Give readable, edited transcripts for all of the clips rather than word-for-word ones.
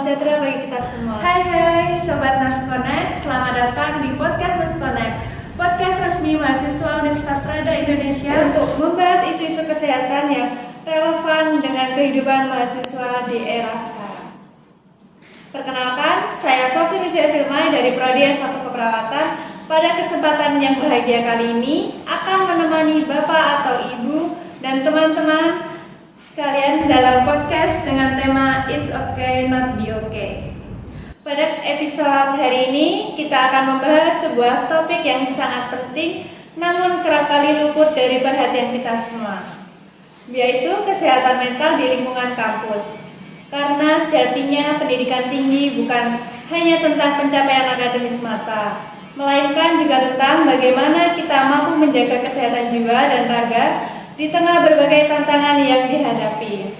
sejahtera bagi kita semua. Hai Sobat Nas Connect, selamat datang di podcast Nas Connect, podcast resmi mahasiswa Universitas Trada Indonesia Untuk membahas isu-isu kesehatan yang relevan dengan kehidupan mahasiswa di era sekarang. Perkenalkan, saya Sofi Nucia Firmai dari Prodi S1 Keperawatan. Pada kesempatan yang bahagia kali ini akan menemani Bapak atau Ibu dan teman-teman sekalian dalam podcast dengan tema It's Okay Not Be Okay. Pada episode hari ini kita akan membahas sebuah topik yang sangat penting namun kerap kali luput dari perhatian kita semua, yaitu kesehatan mental di lingkungan kampus. Karena sejatinya pendidikan tinggi bukan hanya tentang pencapaian akademis semata, melainkan juga tentang bagaimana kita mampu menjaga kesehatan jiwa dan raga di tengah berbagai tantangan yang dihadapi.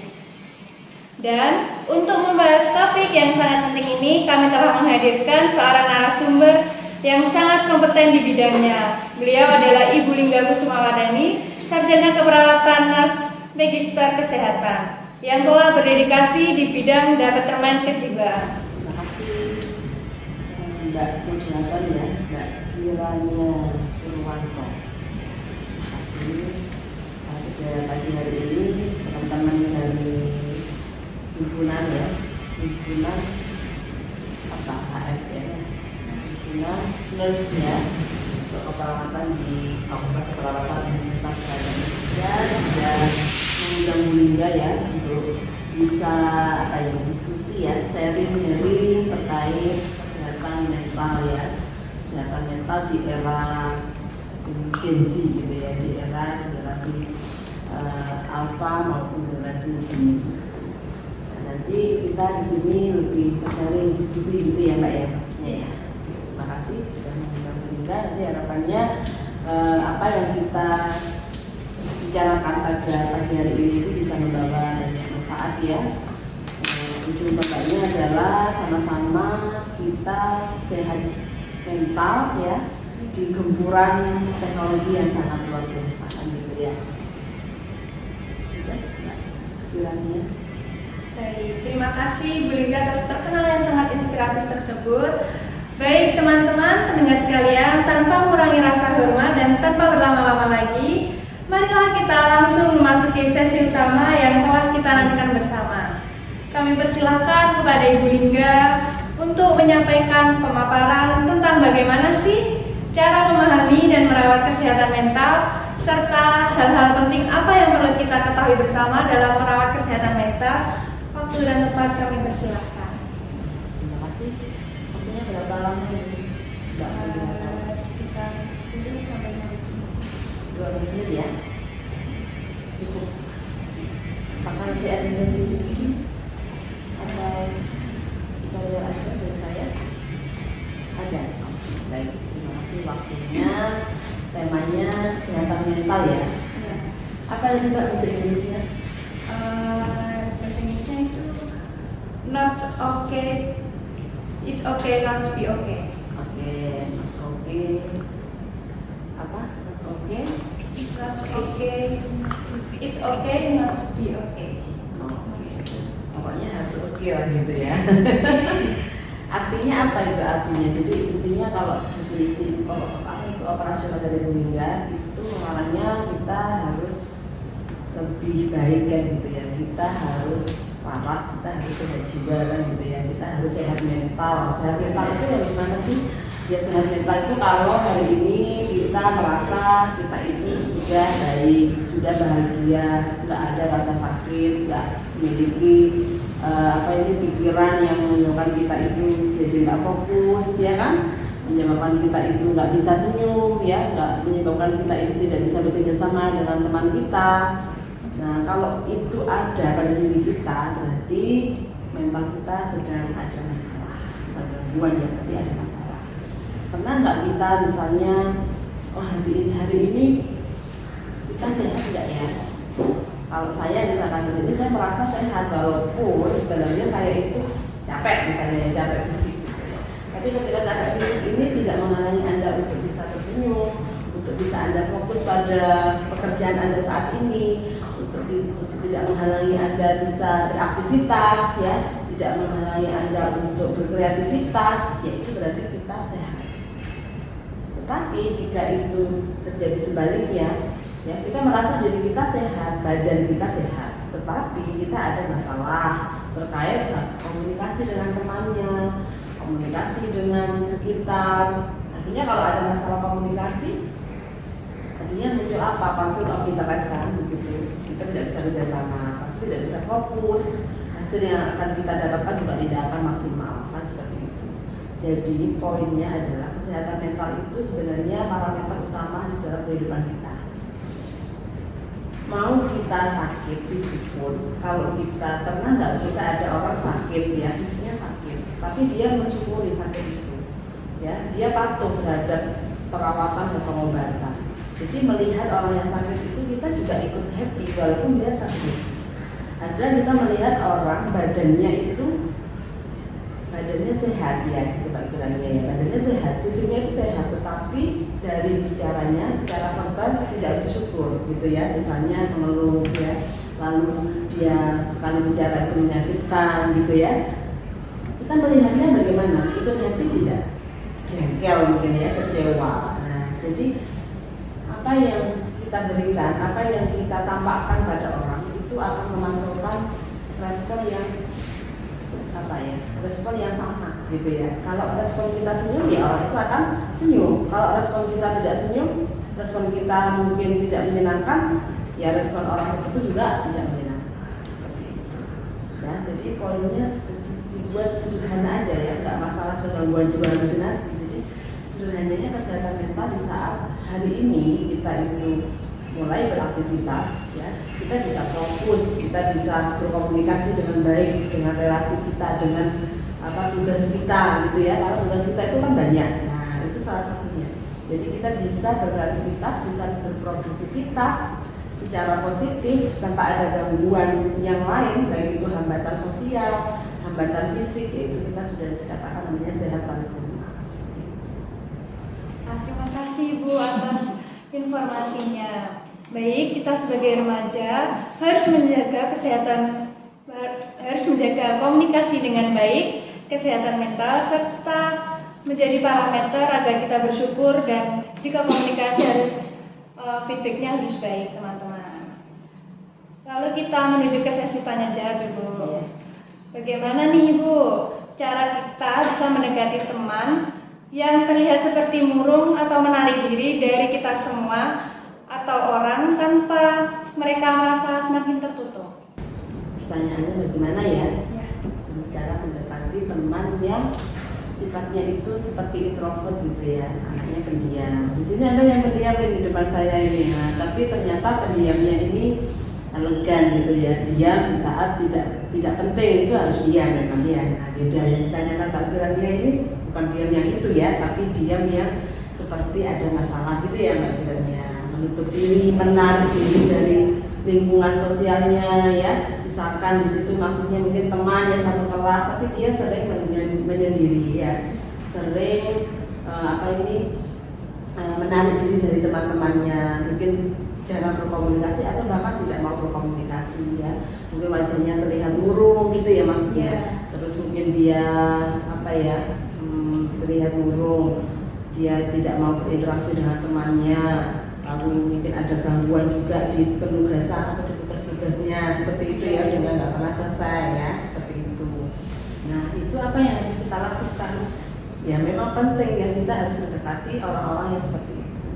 Dan untuk membahas topik yang sangat penting ini, kami telah menghadirkan seorang narasumber yang sangat kompeten di bidangnya. Beliau adalah Ibu Lingga Kusumawardani, Sarjana Keperawatan Nars Magister Kesehatan, yang telah berdedikasi di bidang Departemen Kejiwaan. Terima kasih Mbak Moderator ya, Mbak Kiranya Purwanto. Terima kasih. Pada pagi hari ini teman-teman dari himpunan HFPNS, himpunan plus ya untuk keperawatan di Fakultas Keperawatan Universitas Trada Indonesia sudah mengundang Bu Lingga ya untuk bisa berdiskusi ya, sharing terkait kesehatan mental ya, kesehatan mental di era Gen Z gitu ya, di era generasi Alpha maupun generasi Z. Nah, nanti kita di sini lebih sharing diskusi gitu ya Mbak ya, maksudnya ya. Terima kasih sudah mengundang kita. Nanti harapannya apa yang kita bicarakan pada pagi hari ini itu bisa membawa banyak manfaat ya. Ujung totalnya adalah sama-sama kita sehat mental ya di gempuran teknologi yang sangat luar biasa gitu ya. Baik, terima kasih Bu Lingga atas perkenalan yang sangat inspiratif tersebut. Baik teman-teman pendengar sekalian, tanpa mengurangi rasa hormat dan tanpa berlama-lama lagi, marilah kita langsung memasuki sesi utama yang telah kita nantikan bersama. Kami persilahkan kepada Ibu Lingga untuk menyampaikan pemaparan tentang bagaimana sih cara memahami dan merawat kesehatan mental, serta hal-hal penting apa yang perlu kita ketahui bersama dalam merawat kesehatan mental. Waktu dan tempat kami persilahkan. Terima kasih. Waktunya berapa lama ini? Sekitar 10 sampai 15 menit ya. Cukup. Apakah nanti ada sesi diskusi? Atau kita lihat aja dari saya? Ada. Baik, terima kasih waktunya. Temanya kesehatan mental ya. Apa tadi Mbak bahasa Inggrisnya? Bahasa Inggrisnya itu not okay, it's okay not to be okay. Oke, Mas Oke. Apa? Mas Oke. It's not okay, it's okay not to be okay. Oke. Pokoknya harus oke lah gitu ya. Artinya apa itu artinya? Jadi intinya kalau definisi itu operasional dari Bu Lingga itu maknanya kita harus lebih baik kan gitu ya. Kita harus waras, kita harus sehat jiwa kan gitu ya. Kita harus sehat mental. Sehat mental itu yang gimana sih? Ya sehat mental itu kalau hari ini kita merasa kita itu sudah baik, sudah bahagia, nggak ada rasa sakit, nggak memiliki pikiran yang menyebabkan kita itu jadi nggak fokus ya kan, menyebabkan kita itu nggak bisa senyum ya, nggak menyebabkan kita itu tidak bisa bekerja sama dengan teman kita. Nah kalau itu ada pada diri kita berarti mental kita sedang ada masalah, bukan gangguan ya, tapi ada masalah. Pernah nggak kita misalnya hari ini kita sehat nggak ya? Kalau saya misalkan hari ini saya merasa sehat walaupun sebenarnya saya itu capek, misalnya capek fisik gitu ya. Tapi ketika capek fisik ini tidak menghalangi Anda untuk bisa tersenyum, untuk bisa Anda fokus pada pekerjaan Anda saat ini, untuk tidak menghalangi Anda bisa beraktivitas ya, tidak menghalangi Anda untuk berkreativitas, ya itu berarti kita sehat. Tetapi jika itu terjadi sebaliknya, ya kita merasa diri kita sehat, badan kita sehat, tetapi kita ada masalah terkait komunikasi dengan temannya, komunikasi dengan sekitar. Artinya kalau ada masalah komunikasi, artinya muncul apa? Konflik of interest kan di situ. Kita tidak bisa kerjasama, pasti tidak bisa fokus. Hasil yang akan kita dapatkan juga tidak akan maksimal, kan seperti itu. Jadi poinnya adalah kesehatan mental itu sebenarnya parameter utama di dalam kehidupan kita. Mau kita sakit fisik pun, kalau kita pernah nggak kita ada orang sakit ya fisiknya sakit, tapi dia mensyukuri sakit itu, ya dia patuh terhadap perawatan dan pengobatan. Jadi melihat orang yang sakit itu kita juga ikut happy walaupun dia sakit. Ada kita melihat orang badannya sehat ya, gitu pikirannya ya, badannya sehat, fisiknya itu sehat, tetapi dari bicaranya secara verbal tidak bersyukur gitu ya, misalnya mengeluh ya, lalu dia sekali bicara itu menyakitkan gitu ya. Kita melihatnya bagaimana? Ikut happy tidak? Jengkel mungkin ya, kecewa. Nah, jadi apa yang kita berikan, apa yang kita tampakkan pada orang itu akan memantulkan respon yang respon yang sama gitu ya. Kalau respon kita senyum ya orang itu akan senyum. Kalau respon kita tidak senyum, respon kita mungkin tidak menyenangkan, ya respon orang tersebut juga tidak menyenangkan seperti itu. Ya, jadi poinnya dibuat sederhana aja ya, nggak masalah gangguan jiwa halusinasi. Jadi sederhananya kesehatan mental di saat hari ini kita itu mulai beraktivitas, ya kita bisa fokus, kita bisa berkomunikasi dengan baik dengan relasi kita, dengan tugas kita gitu ya. Karena tugas kita itu kan banyak, nah itu salah satunya. Jadi kita bisa beraktivitas, bisa berproduktivitas secara positif tanpa ada gangguan yang lain, baik itu hambatan sosial, hambatan fisik, yaitu kita sudah dikatakan namanya sehat paripurna. Terima kasih Ibu atas informasinya. Baik, kita sebagai remaja harus menjaga kesehatan, harus menjaga komunikasi dengan baik, kesehatan mental, serta menjadi parameter agar kita bersyukur, dan jika komunikasi harus feedbacknya harus baik, teman-teman. Lalu kita menuju ke sesi tanya jawab, Ibu. Bagaimana nih Ibu cara kita bisa mendekati teman yang terlihat seperti murung atau menarik diri dari kita semua atau orang tanpa mereka merasa semakin tertutup? Pertanyaannya bagaimana ya? Cara mendekati teman yang sifatnya itu seperti introvert gitu ya, anaknya pendiam. Di sini ada yang pendiam di depan saya ini, nah, tapi ternyata pendiamnya ini elegan gitu ya, diam di saat tidak penting itu harus diam memang ya. Nah, beda yang ditanyakan Kak Kira dia ini bukan diam yang itu ya, tapi diam yang seperti ada masalah gitu ya Mbak Kira, menutup diri, menarik diri dari lingkungan sosialnya ya. Misalkan di situ maksudnya mungkin teman ya satu kelas, tapi dia sering menyendiri ya, sering menarik diri dari teman-temannya, mungkin jarang berkomunikasi atau bahkan tidak mau berkomunikasi ya. Mungkin wajahnya terlihat murung gitu ya maksudnya. Terus mungkin dia terlihat murung, dia tidak mau berinteraksi dengan temannya. Lalu mungkin ada gangguan juga di penugasan atau di tugas-tugasnya seperti itu ya, sehingga nggak pernah selesai ya, seperti itu. Nah itu apa yang harus kita lakukan? Ya memang penting ya, kita harus mendekati orang-orang yang seperti itu.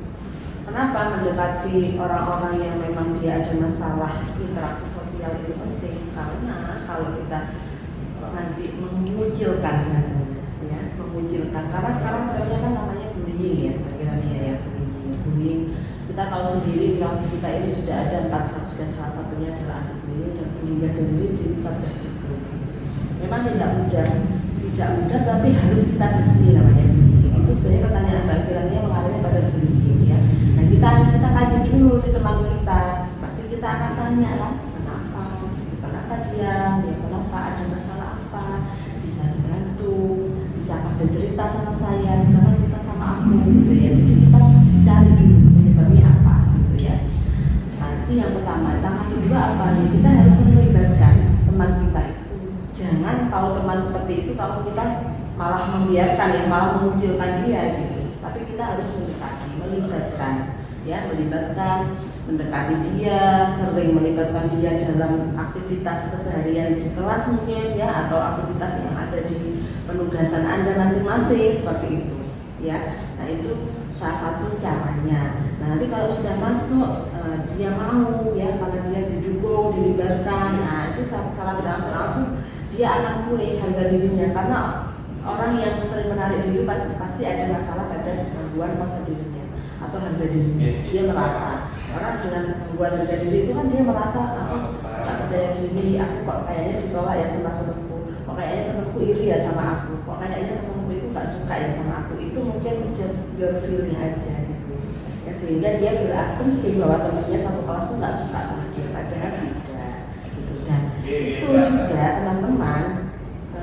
Kenapa mendekati orang-orang yang memang dia ada masalah interaksi sosial itu penting? Karena kalau kita nanti mengucilkan bahasanya ya, mengucilkan, karena sekarang trennya kan namanya bullying ya, akhirnya ya bullying. Kita tahu sendiri di kampus kita ini sudah ada 4 satgas, salah satunya adalah anti bullying, dan hingga sendiri di satgas itu. Memang tidak mudah, tapi harus kita basmi namanya bullying. Itu sebenarnya pertanyaan Mbak Kirania mengarahnya pada bullying ya. Nah kita kaji dulu di teman kita, pasti kita akan tanya lah kenapa dia, ya kenapa, ada masalah apa, bisa dibantu, bisa bercerita sama saya, bisa cerita sama aku gitu ya. Jadi kita cari dulu penyebabnya apa gitu ya. Nah itu yang pertama. Yang kedua apa nih? Kita harus melibatkan teman kita itu. Jangan tahu kalau kita malah membiarkan ya, malah mengucilkan dia gitu. Tapi kita harus mendekati, melibatkan, mendekati dia, sering melibatkan dia dalam aktivitas keseharian di kelas mungkin ya, atau aktivitas yang ada di penugasan Anda masing-masing seperti itu ya. Nah itu salah satu caranya. Nah nanti kalau sudah masuk dia mau ya, karena dia didukung, dilibatkan, nah itu salah berangsur-angsur dia akan pulih harga dirinya, karena orang yang sering menarik diri pasti ada masalah pada gangguan kuasa dirinya atau harga diri. Dia merasa orang dengan gangguan harga diri itu kan dia merasa aku tak percaya diri, aku kok kayaknya ditolak ya sama temanku, kok kayaknya temanku iri ya sama aku, kok kayaknya temanku itu gak suka ya sama aku. Itu mungkin just your feeling aja gitu ya, sehingga dia berasumsi bahwa temannya satu kelas itu gak suka sama dia, padahal tidak gitu. Dan itu juga teman-teman,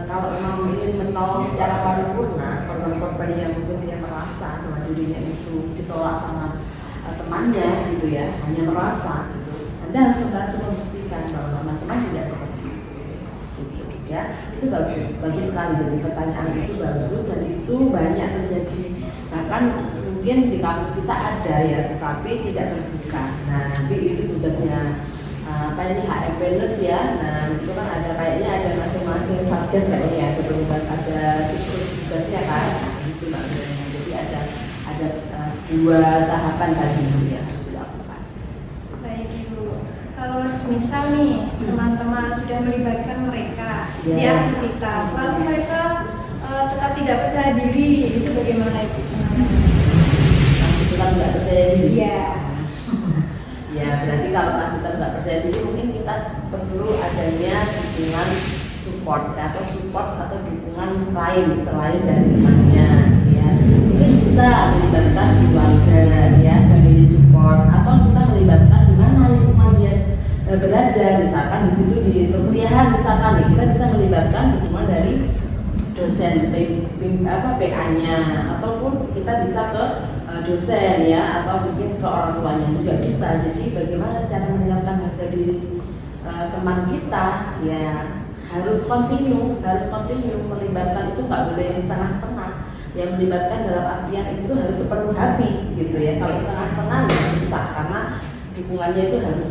kalau memang ingin menolong secara paripurna korban-korban yang mungkin dia merasa bahwa dirinya itu ditolak sama temannya gitu ya, hanya merasa gitu, Anda harus membantu membuktikan bahwa teman-teman tidak seperti itu gitu ya. Itu bagus sekali, jadi pertanyaan itu bagus dan itu banyak terjadi, bahkan mungkin di kampus kita ada ya, tetapi tidak terbuka. Nah nanti itu tugasnya HM Wellness ya. Nah disitu kan ada kayaknya ada masing-masing satgas kayaknya ya, ada tugas, ada tugasnya kan, itu Mbak Briana. Jadi ada sebuah tahapan tadi yang harus dilakukan. Baik Ibu, kalau misal nih teman-teman sudah melibatkan mereka di aktivitas, lalu mereka tetap tidak percaya diri, itu bagaimana Ibu? Masih tetap tidak percaya diri? Iya. Ya berarti kalau masih tetap tidak percaya diri, mungkin kita perlu adanya dukungan support atau dukungan lain selain dari temannya ya. Mungkin bisa melibatkan keluarga ya, family support, atau kita melibatkan di mana lingkungan dia berada, misalkan di situ di perkuliahan misalkan nih, kita bisa melibatkan dukungan dari dosen PA-nya, ataupun kita bisa ke dosen ya, atau mungkin ke orang tuanya juga bisa. Jadi bagaimana cara meningkatkan harga diri teman kita ya, harus continue melibatkan. Itu nggak boleh setengah-setengah ya, melibatkan dalam artian itu harus sepenuh hati gitu ya. Kalau setengah-setengah ya susah, karena dukungannya itu harus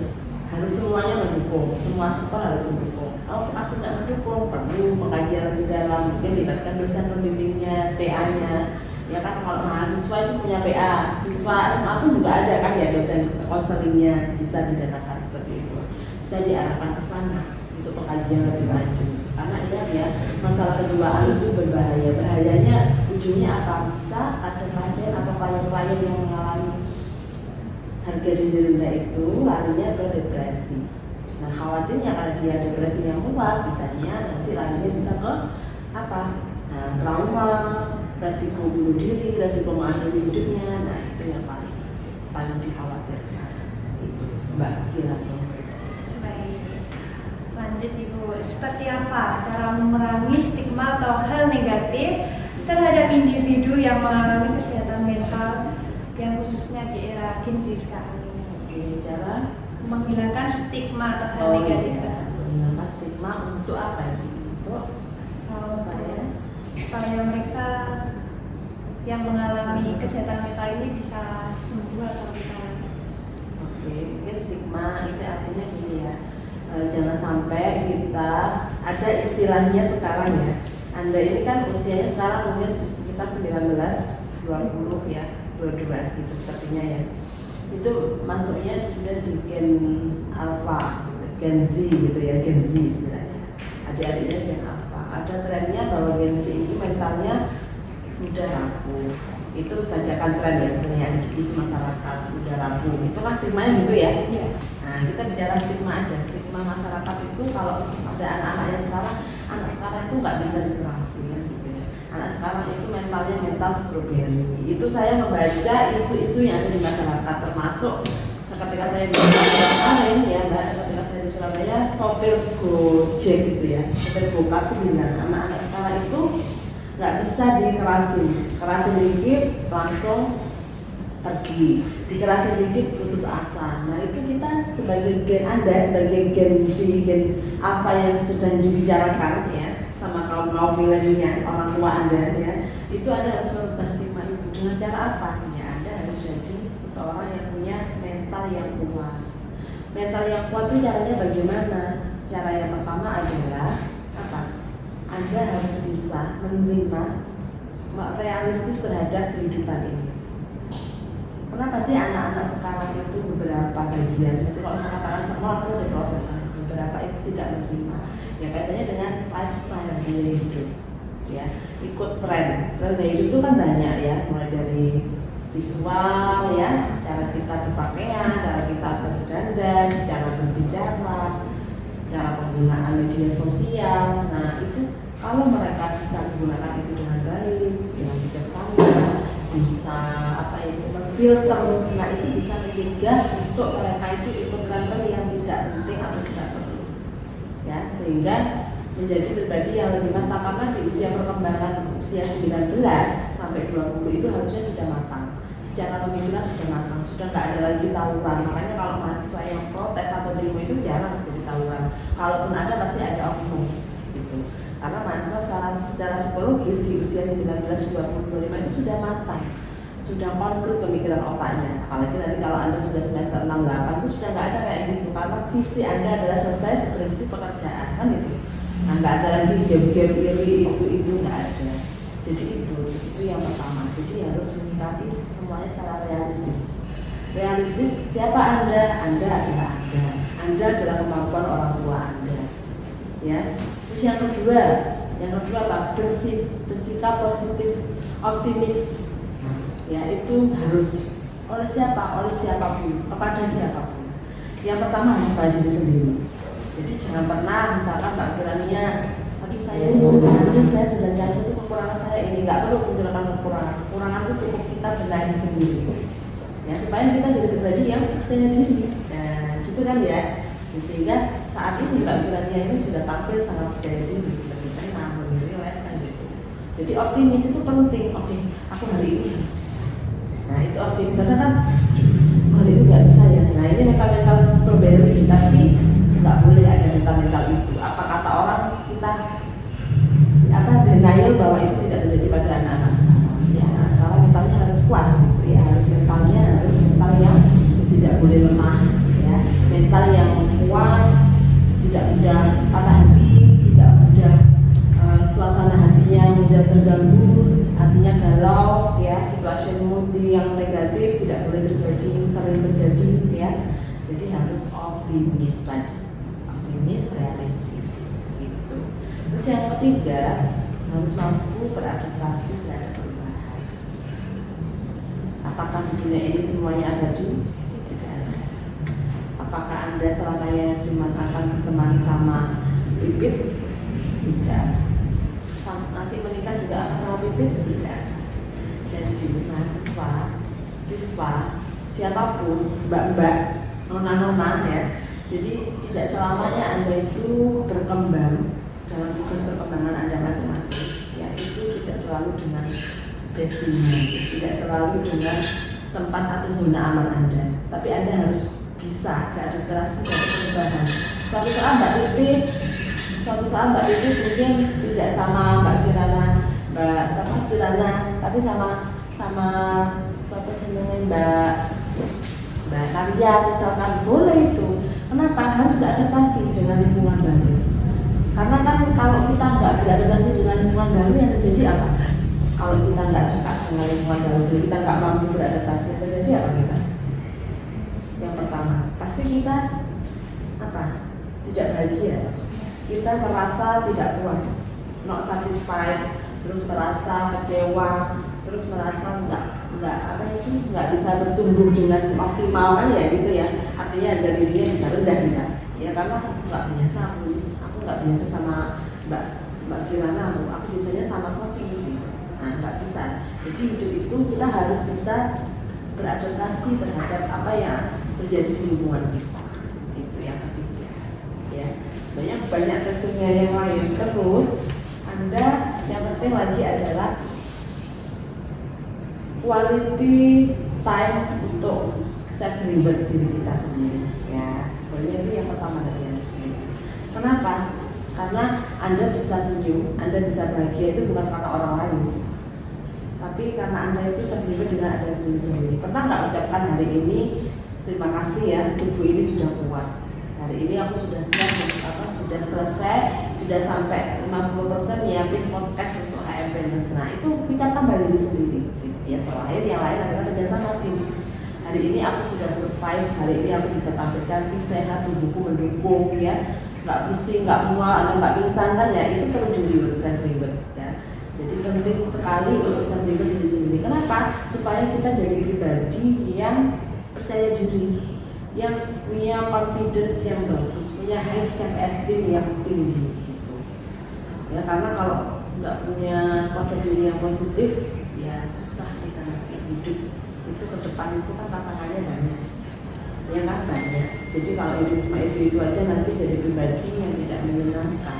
semuanya mendukung, semua sektor harus mendukung. Kalau masih tidak mendukung, perlu pengkajian lebih dalam, mungkin libatkan dosen pembimbingnya, PA-nya ya kan. Kalau mahasiswa itu punya PA, siswa SMA pun juga ada kan ya, dosen konselingnya, bisa didatakan seperti itu, bisa diarahkan ke sana untuk pengkajian lebih lanjut. Karena ingat ya, masalah keduaan itu berbahaya. Bahayanya ujungnya apa? Bisa pasien-pasien atau klien-klien yang mengalami harga diri rendah itu larinya ke depresi. Nah khawatirnya karena dia depresi yang kuat, bisanya nanti larinya bisa ke apa? Nah, trauma, resiko bunuh diri, resiko mengakhiri hidupnya. Nah itu yang paling dikhawatirkan. Itu Mbak kira. Baik, lanjut Ibu. Seperti apa cara memerangi stigma atau hal negatif terhadap individu yang mengalami kesehatan mental, yang khususnya di era Gen Z sekarang ini? Oke, cara menghilangkan stigma atau hal negatif tersebut. Menghilangkan stigma untuk apa ya? Untuk supaya mereka yang mengalami kesehatan mental ini bisa sembuh atau bisa. Oke, mungkin stigma itu artinya gini ya, jangan sampai kita ada istilahnya sekarang ya. Anda ini kan usianya sekarang mungkin sekitar 19, 20 ya, 22 gitu sepertinya ya. Itu masuknya sudah di gen alpha, gitu, gen Z gitu ya, gen Z istilahnya. Adik-adiknya gen alpha. Ada trennya bahwa gen Z itu mentalnya mudah rapuh. Itu bacakan tren ya, yang isu masyarakat udah rapuh. Itu kan stigma gitu ya. Iya. Nah kita bicara stigma aja. Stigma masyarakat itu kalau ada anak-anak yang sekarang, anak sekarang itu nggak bisa dikerasi ya, gitu ya. Anak sekarang itu mentalnya mental strawberry. Itu saya membaca isu-isu yang ada di masyarakat, termasuk ketika saya di Surabaya kemarin ya Mbak, ketika saya di Surabaya, sopir Gojek gitu ya, sopir Gokar itu bilang anak-anak sekarang itu nggak bisa dikerasin dikit langsung pergi, dikerasin dikit putus asa. Nah itu kita sebagai gen Anda, sebagai gen Z, gen Alpha yang sedang dibicarakan ya, sama kaum milenial, orang tua Anda ya, itu Anda harus merubah stigma itu. Dengan cara apa? Ya Anda harus jadi seseorang yang punya mental yang kuat. Mental yang kuat itu caranya bagaimana? Cara yang pertama adalah apa? Anda harus bisa menerima realistis terhadap kehidupan ini. Kenapa sih anak-anak sekarang itu beberapa bagian itu, kalau saya katakan semua itu ada protes, beberapa itu tidak menerima. Ya katanya dengan lifestyle gaya hidup, ya ikut tren gaya hidup itu kan banyak ya, mulai dari visual ya, cara kita berpakaian, cara kita berdandan, cara berbicara, cara penggunaan media sosial. Nah itu kalau mereka bisa menggunakan itu dengan baik, dengan bijaksana, bisa apa itu memfilter, nah itu bisa mencegah untuk mereka itu ikut tren yang tidak penting atau tidak perlu, ya sehingga menjadi pribadi yang lebih matang. Karena di usia perkembangan usia 19 sampai 20 itu harusnya sudah matang, secara pemikiran sudah matang, sudah nggak ada lagi tawuran. Makanya kalau mahasiswa yang protes atau demo itu jarang jadi tawuran, kalaupun ada pasti ada oknum gitu. Karena mahasiswa secara psikologis di usia 19, 20, 25 itu sudah matang, sudah konkret pemikiran otaknya. Apalagi nanti kalau Anda sudah semester 6, 8 itu sudah nggak ada kayak gitu, karena visi Anda adalah selesai skripsi pekerjaan kan itu. Nah nggak ada lagi game-game ini itu nggak ada. Jadi itu yang pertama. Jadi harus menyikapi semuanya secara realistis. Realistis siapa Anda? Anda adalah Anda. Anda adalah kemampuan orang tua Anda. Ya. Terus yang kedua apa? Bersikap positif, optimis. Ya itu harus oleh siapa? Oleh siapapun, kepada siapapun. Yang pertama harus pada diri sendiri. Jadi jangan pernah misalkan Mbak Kirania, aduh saya ini saya sudah jatuh itu kekurangan saya ini, nggak perlu menggunakan kekurangan itu cukup kita benahi sendiri. Ya supaya kita jadi pribadi yang percaya diri. Nah gitu kan ya. Sehingga saat ini Mbak Kirania ini sudah tampil sangat percaya diri, lebih tenang, lebih rileks kan gitu. Jadi optimis itu penting. Oke, aku hari ini harus bisa. Nah itu optimis, karena kan hari ini nggak bisa ya. Nah ini mental strawberry, tapi nggak boleh ada mental itu. Apa kata orang kita denial bahwa itu tidak terjadi pada anak-anak sekarang. Ya anak sekarang mentalnya harus kuat gitu ya, harus mental yang tidak boleh lemah ya, mental yang kuat, tidak mudah patah hati, tidak mudah suasana hatinya mudah terganggu, hatinya galau ya, situasi mood yang negatif tidak boleh terjadi, sering terjadi ya. Jadi harus optimis tadi, optimis realistis gitu. Terus yang ketiga harus mampu beradaptasi terhadap perubahan. Apakah di dunia ini semuanya abadi? Tidak ada. Apakah Anda selamanya cuma akan berteman sama bibit? Tidak. Nanti menikah juga akan sama bibit? Tidak. Jadi mahasiswa, siswa, siapapun, mbak-mbak, nona-nona ya. Jadi tidak selamanya Anda itu berkembang dalam tugas perkembangan Anda masing-masing. Ya itu tidak selalu dengan destiny, tidak selalu dengan tempat atau zona aman Anda. Tapi Anda harus bisa beradaptasi dengan perubahan. Suatu saat Mbak Titi mungkin tidak sama Mbak Kirana, tapi sama siapa jenenge Mbak Karya misalkan, boleh itu. Kenapa? Harus beradaptasi dengan lingkungan baru. Karena kan kalau kita nggak beradaptasi dengan lingkungan baru, yang terjadi apa? Kalau kita nggak suka dengan lingkungan baru, kita nggak mampu beradaptasi, yang terjadi apa kita? Yang pertama, pasti kita tidak bahagia. Kita merasa tidak puas, not satisfied, terus merasa kecewa, terus merasa nggak bisa bertumbuh dengan optimal kan ya gitu ya. Artinya harga dirinya bisa rendah kita. Ya karena aku nggak biasa sama Mbak Kirana, aku biasanya sama Sofi gitu. Nah nggak bisa. Jadi hidup itu kita harus bisa beradaptasi terhadap apa yang terjadi di lingkungan kita. Itu yang ketiga. Ya sebenarnya banyak tentunya yang lain. Terus Anda yang penting lagi adalah quality time untuk self reward diri kita sendiri. Ya sebenarnya itu yang pertama dari harusnya. Kenapa? Karena Anda bisa senyum, Anda bisa bahagia itu bukan karena orang lain, tapi karena Anda itu sendiri dengan ada sendiri. Pernah nggak ucapkan hari ini terima kasih ya, tubuh ini sudah kuat. Hari ini aku sudah siap, sudah selesai, sudah sampai 50% nyiapin podcast untuk HM Fitness. Nah itu ucapkan dari diri sendiri. Ya selain yang lain adalah kerjasama tim. Hari ini aku sudah survive, hari ini aku bisa tampil cantik, sehat, tubuhku mendukung ya, nggak pusing, nggak mual, Anda nggak pingsan kan ya, itu perlu di self reward ya. Jadi penting sekali untuk self reward diri sendiri. Kenapa? Supaya kita jadi pribadi yang percaya diri, yang punya confidence yang bagus, punya high self esteem yang tinggi gitu. Ya karena kalau nggak punya kuasa diri yang positif, ya susah kita nanti hidup itu ke depan itu kan tantangannya banyak. Ya kan banyak. Jadi kalau hidup cuma itu aja nanti jadi pribadi yang tidak menyenangkan.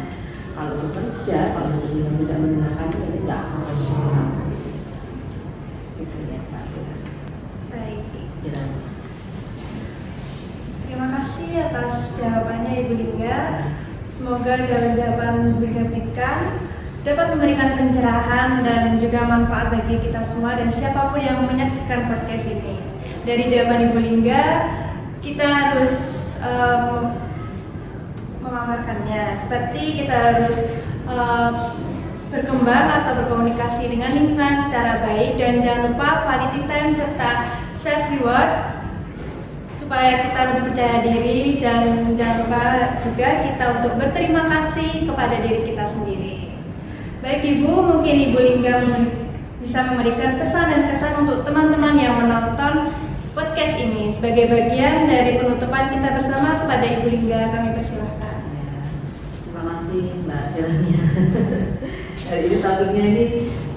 Kalau bekerja, kalau hidup yang tidak menyenangkan jadi nggak akan menyenangkan. Itu ya Mbak. Baik. Kiranya. Terima kasih atas jawabannya Ibu Lingga. Semoga jawaban Ibu Lingga dapat memberikan pencerahan dan juga manfaat bagi kita semua dan siapapun yang menyaksikan podcast ini. Dari jawaban Ibu Lingga, kita harus mengamalkannya. Seperti kita harus berkembang atau berkomunikasi dengan lingkungan secara baik dan jangan lupa quality time serta self reward supaya kita lebih percaya diri dan jangan lupa juga kita untuk berterima kasih kepada diri kita sendiri. Baik Ibu, mungkin Ibu Lingga bisa memberikan pesan dan kesan untuk teman-teman yang menonton podcast ini. Sebagai bagian dari penutupan kita bersama kepada Ibu Lingga, kami persilahkan. Terima kasih Mbak Kirania. Hari ini topiknya ini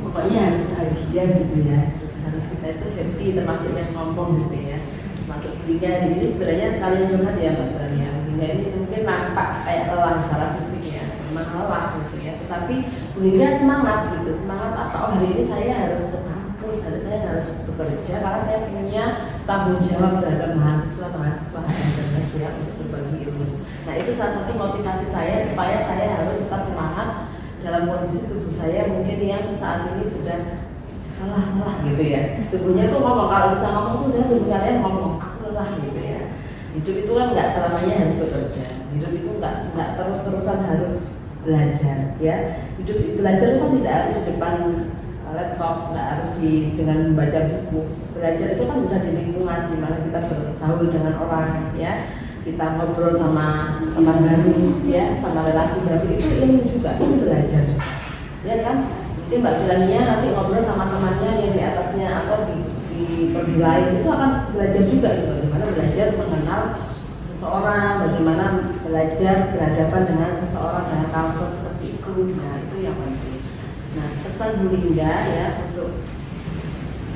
pokoknya harus bahagia gitu ya. Harus kita itu happy termasuk yang ngomong gitu ya. Masuk Lingga ini sebenarnya sekalian curhat ya Mbak Kirania. Lingga ini mungkin nampak kayak lelah secara fisik ya, memang lelah gitu ya. Tetapi Lingga semangat gitu, semangat apa? Oh hari ini saya harus ke kampus, hari saya harus bekerja karena saya punya tanggung jawab terhadap mahasiswa HMPS ya untuk berbagi ilmu. Nah itu salah satu motivasi saya supaya saya harus tetap semangat dalam kondisi tubuh saya mungkin yang saat ini sudah lelah gitu ya. Tubuhnya tuh ngomong, kalau bisa ngomong tuh udah tubuh kalian ngomong aku lelah gitu ya. Hidup itu kan nggak selamanya harus bekerja, hidup itu nggak terus-terusan harus belajar ya. Hidup belajar itu kan tidak harus di depan laptop, nggak harus dengan membaca buku. Belajar itu kan bisa di lingkungan di mana kita bergaul dengan orang ya, kita ngobrol sama teman baru ya, sama relasi baru, itu ilmu juga, itu belajar juga ya kan. Mungkin Mbak Kirania nanti ngobrol sama temannya yang di atasnya atau di perguruan itu akan belajar juga gitu, bagaimana belajar mengenal seseorang, bagaimana belajar berhadapan dengan seseorang dengan karakter seperti itu. Nah itu yang penting. Nah pesan Bu Lingga ya untuk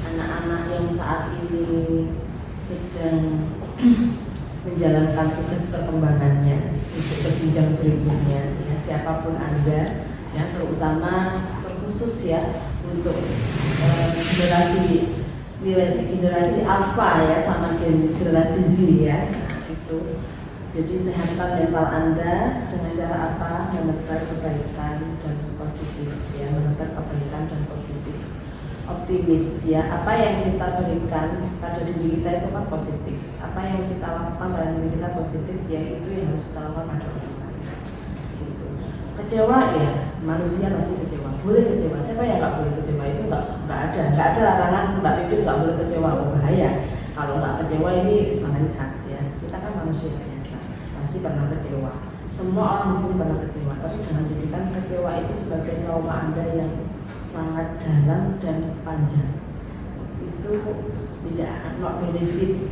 anak-anak yang saat ini sedang menjalankan tugas perkembangannya untuk ke jenjang berikutnya ya, siapapun Anda ya, terutama terkhusus ya untuk generasi alpha ya sama generasi Z ya itu. Jadi sehatkan mental Anda dengan cara apa? Menebar kebaikan dan positif ya, menebar kebaikan dan positif. Optimis ya, apa yang kita berikan pada diri kita itu kan positif. Apa yang kita lakukan pada diri kita positif ya, itu yang harus kita lakukan pada orang lain. Gitu. Kecewa ya, manusia pasti kecewa. Boleh kecewa. Siapa yang nggak boleh kecewa? Itu nggak ada larangan Mbak Pipit nggak boleh kecewa. Bahaya. Kalau nggak kecewa ini malaikat ya. Kita kan manusia biasa, pasti pernah kecewa. Semua orang di sini pernah kecewa. Tapi jangan jadikan kecewa itu sebagai trauma Anda yang sangat dalam dan panjang. Itu tidak not benefit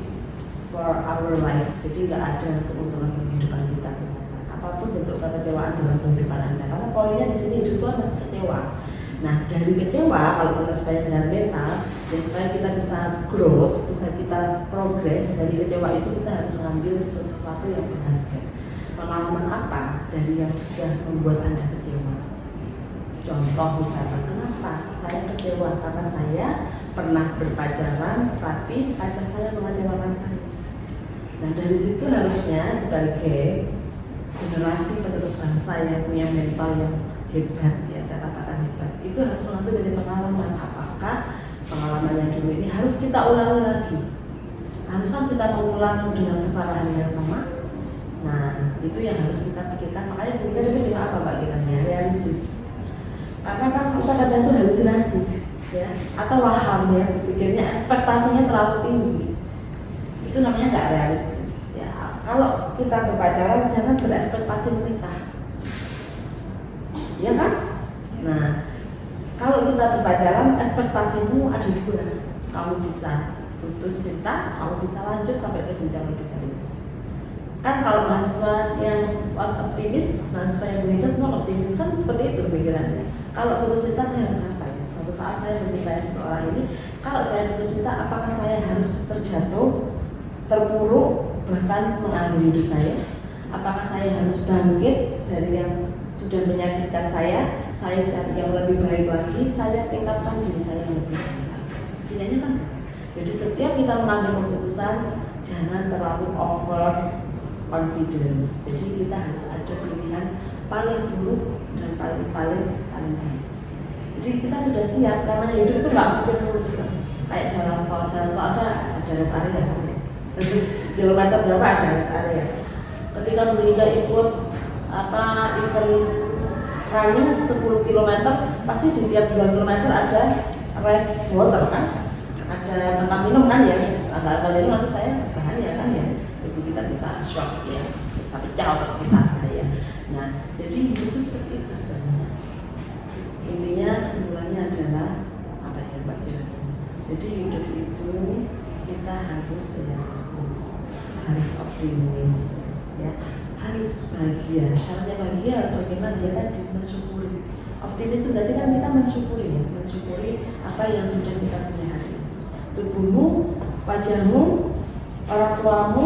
for our life. Jadi nggak ada keuntungan bagi kehidupan kita ternyata. Apapun bentuk kekecewaan dalam kehidupan Anda. Karena poinnya di sini hidup Tuhan masih kecewa. Nah dari kecewa kalau kita supaya sehat mental, ya supaya kita bisa growth, bisa kita progress dari kecewa itu kita harus mengambil sesuatu yang berharga. Pengalaman apa dari yang sudah membuat Anda kecewa? Contoh misalkan, kenapa saya kecewa? Karena saya pernah berpacaran, tapi pacar saya mengecewakan saya. Nah dari situ harusnya sebagai generasi penerus bangsa yang punya mental yang hebat, ya saya katakan hebat, itu harus mengambil dari pengalaman. Apakah pengalaman yang dulu ini harus kita ulangi lagi? Haruskah kita mengulang dengan kesalahan yang sama? Nah, itu yang harus kita pikirkan. Makanya pendidikan itu dengan apa Mbak Kiranya? Realistis. Karena kan kita kadang itu halusinasi, ya, atau waham, ya, berpikirnya ekspektasinya terlalu tinggi. Itu namanya nggak realistis. Ya, kalau kita berpacaran jangan berekspektasi menikah, ya kan? Nah, kalau kita berpacaran ekspektasimu ada dua, kamu bisa putus cinta, kamu bisa lanjut sampai ke jenjang lebih serius. Kan kalau mahasiswa yang optimis, mahasiswa yang menikah semua optimis, kan seperti itu pemikirannya. Kalau putus cinta saya harus apa ya? Suatu saat saya mencintai seseorang ini, kalau saya putus cinta, apakah saya harus terjatuh, terpuruk, bahkan mengakhiri hidup saya? Apakah saya harus bangkit dari yang sudah menyakitkan saya cari yang lebih baik lagi, saya tingkatkan diri saya yang lebih baik lagi? Pilihannya kan. Jadi setiap kita mengambil keputusan, jangan terlalu over confidence. Jadi kita harus ada pilihan paling buruk dan paling baik. Jadi kita sudah siap, karena hidup itu nggak mungkin mulus kan. Kayak jalan tol ada rest area kan ya. Jadi kilometer berapa ada rest area. Ketika Liga ikut event running 10 km, pasti di tiap 2 km ada rest water kan. Ada tempat minum kan ya, agak minum nanti saya bahaya kan ya, tubuh kita bisa shock ya, bisa pecah otot kita bahaya. Nah, jadi hidup itu seperti itu sebenarnya. Intinya kesimpulannya adalah apa ya Mbak Kira? Jadi hidup itu kita harus realistis, harus optimis, ya, harus bahagia. Caranya bahagia harus bagaimana ya tadi, mensyukuri. Optimis itu berarti kan kita mensyukuri ya, mensyukuri apa yang sudah kita punya hari ini. Tubuhmu, wajahmu, orang tuamu,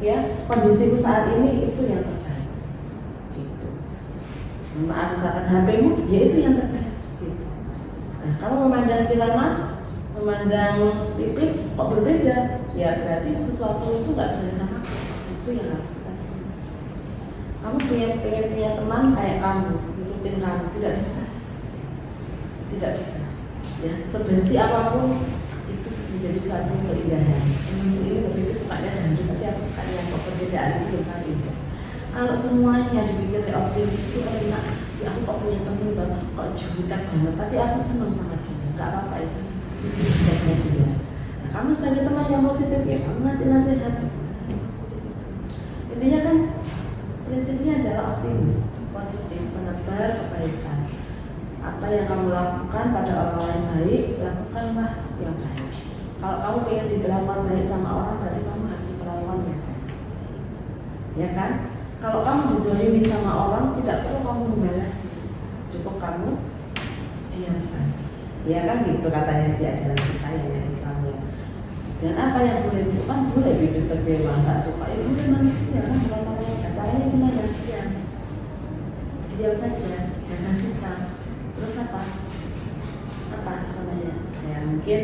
ya, kondisimu saat ini itu yang terbaik. Gitu. Maaf misalkan HP-mu, ya itu yang terbaik. Gitu. Nah, kalau memandang Kirana, memandang Pipik kok berbeda, ya berarti sesuatu itu nggak bisa disamakan. Itu yang harus kita terima. Kamu pengen punya teman kayak kamu, ikutin kamu, tidak bisa. Tidak bisa. Ya, sebesti apapun itu menjadi suatu keindahan. Ini lebih sukanya dangdut, tapi aku suka yang perbedaan itu yang paling indah. Kalau semuanya dipikir optimis itu enak, ya aku kok punya temen kok jutek banget, tapi aku senang sama dia, nggak apa-apa itu sisi juteknya dia. Nah, kamu sebagai teman yang positif ya, kamu ngasih nasihat. Intinya kan prinsipnya adalah optimis, positif, menebar kebaikan. Apa yang kamu lakukan pada orang lain baik, lakukanlah yang baik. Kalau kamu ingin diperlakukan baik sama orang, berarti kamu harus diperlakukan yang baik. Ya kan? Kalau kamu dizolimi sama orang, tidak perlu kamu membalas. Cukup kamu diamkan. Ya kan gitu katanya di ajaran kita yang Islamnya. Dan apa yang boleh itu kan boleh bibit kecewa, nggak suka, ya boleh manusia kan, bukan namanya caranya gimana diam. Diam saja, jangan sikap. Terus apa namanya? Ya mungkin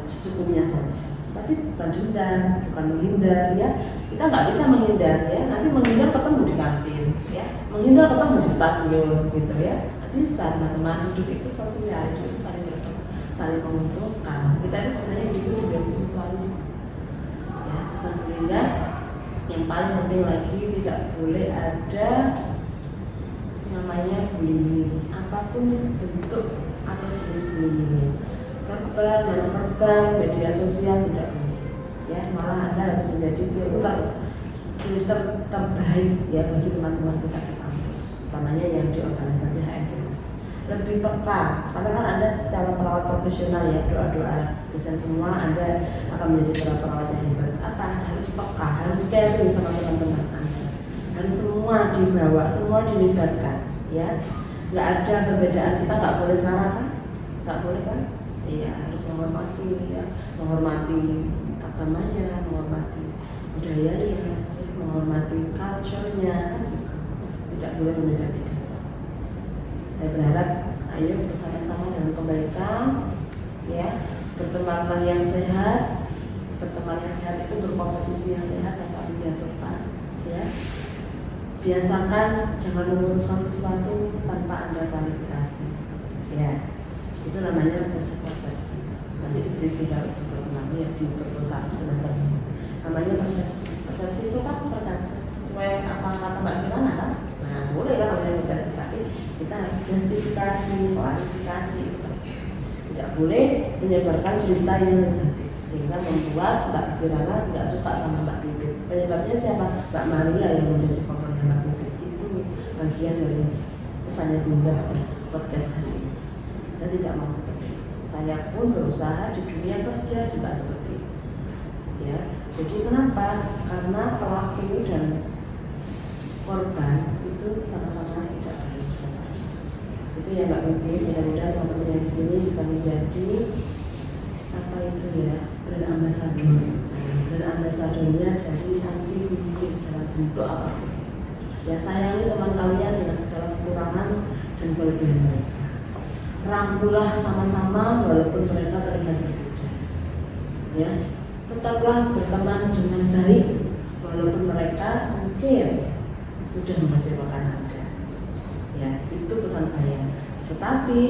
secukupnya saja. Tapi bukan dendam, bukan menghindar ya. Kita nggak bisa menghindar ya. Nanti menghindar ketemu di kantin, ya. Menghindar ketemu di stasiun, gitu ya. Bisa teman-teman hidup itu sosial, hidup itu saling menguntungkan. Kita itu sebenarnya hidup itu sebagai mutualisme. Ya, pesan menghindar. Yang paling penting lagi tidak boleh ada namanya bullying, apapun bentuk atau jenis bullyingnya, verbal dan verbal, media sosial tidak boleh. Ya, malah Anda harus menjadi filter terbaik ya bagi teman-teman kita di kampus, utamanya yang di organisasi HMFS. Lebih peka, karena kan Anda secara perawat profesional ya, doa-doa dosen semua Anda akan menjadi perawat yang hebat. Apa? Harus peka, harus caring sama teman-teman Anda. Harus semua dibawa, semua dilibatkan, ya. Nggak ada perbedaan, kita nggak boleh salah kan? Nggak boleh kan? Iya, harus menghormati, ya, menghormati agamanya, menghormati budayanya, menghormati culture-nya, kan gitu. Tidak boleh membeda-bedakan. Saya berharap, ayo bersama-sama dalam kebaikan, ya, bertemanlah yang sehat. Berteman yang sehat itu berkompetisi yang sehat tanpa menjatuhkan, ya. biasakan jangan memutuskan sesuatu tanpa Anda klarifikasi. Ya, itu namanya persepsi. Nanti diberi bidang untuk berkenaan ya di perpustakaan semester ini. Namanya persepsi. Persepsi itu kan tergantung sesuai apa kata Mbak Kirana kan. Nah, boleh kan namanya persepsi, tapi kita harus justifikasi, klarifikasi itu. Tidak boleh menyebarkan berita yang negatif sehingga membuat Mbak Kirana tidak suka sama Mbak Pipit. Penyebabnya siapa? Mbak Maria yang menjadi korbannya Mbak Pipit. Itu bagian dari pesannya Bunda pada podcast hari ini. Saya tidak mau seperti itu. Saya pun berusaha di dunia kerja juga seperti itu. Ya, jadi kenapa? Karena pelaku dan korban itu sama-sama tidak baik. Itu ya Mbak Pipit. Mudah-mudahan teman-teman yang di sini bisa menjadi apa itu ya, brand ambassador. Brand ambassadornya dari anti bullying dalam bentuk apapun. Ya, sayangi teman kalian dengan segala kekurangan dan kelebihan mereka. Rangkulah sama-sama walaupun mereka terlihat berbeda. Ya, tetaplah berteman dengan baik walaupun mereka mungkin sudah mengecewakan Anda. Ya, itu pesan saya. Tetapi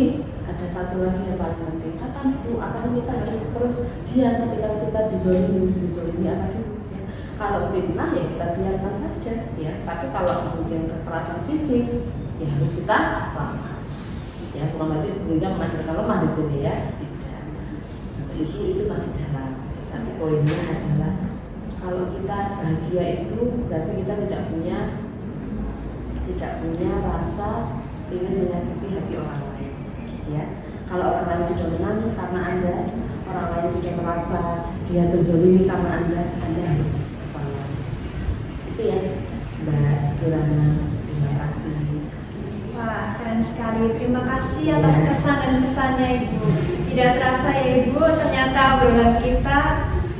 ada satu lagi yang paling penting. Kapan Bu? Apakah kita harus terus diam ketika kita dizolimi apa itu? Ya. Kalau fitnah ya kita biarkan saja. Ya, tapi kalau mungkin kekerasan fisik ya harus kita lawan. Ya, bukan berarti beliau mengajarkan lemah di sini ya. Tidak. Itu masih dalam. Tapi poinnya adalah kalau kita bahagia itu berarti kita tidak punya rasa ingin menyakiti hati orang lain. Ya, kalau orang lain sudah menangis karena Anda, orang lain sudah merasa dia terzolimi karena Anda harus evaluasi. Itu ya, Mbak Kirana. Terima kasih. Wah, keren sekali. Terima kasih atas kesan dan kesannya Ibu. Tidak terasa ya Ibu, ternyata obrolan kita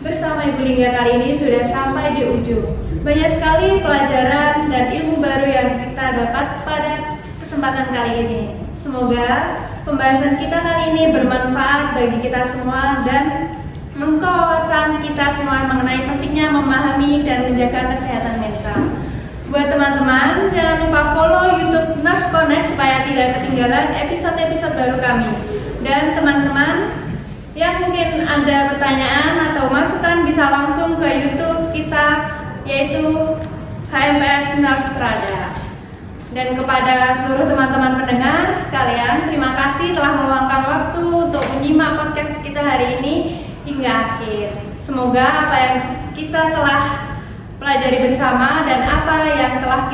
bersama Ibu Lingga kali ini sudah sampai di ujung. Banyak sekali pelajaran dan ilmu baru yang kita dapat pada kesempatan kali ini. Semoga pembahasan kita kali ini bermanfaat bagi kita semua dan membuka wawasan kita semua mengenai pentingnya memahami dan menjaga kesehatan mental. Buat teman-teman, jangan lupa follow YouTube Nurse Connect supaya tidak ketinggalan episode-episode baru kami. Dan teman-teman yang mungkin ada pertanyaan atau masukan bisa langsung ke YouTube kita, yaitu HMS Nurse Strada. Dan kepada seluruh teman-teman pendengar sekalian, terima kasih telah meluangkan waktu untuk menyimak podcast kita hari ini hingga akhir. Semoga apa yang kita telah pelajari bersama dan apa yang telah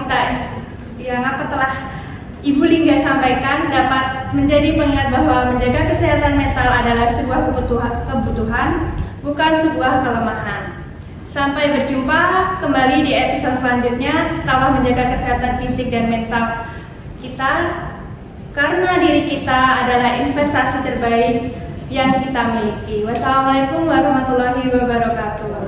Ibu Lingga sampaikan dapat menjadi pengingat bahwa menjaga kesehatan mental adalah sebuah kebutuhan, bukan sebuah kelemahan. Sampai berjumpa kembali di episode selanjutnya. Tetaplah menjaga kesehatan fisik dan mental kita, karena diri kita adalah investasi terbaik yang kita miliki. Wassalamualaikum warahmatullahi wabarakatuh.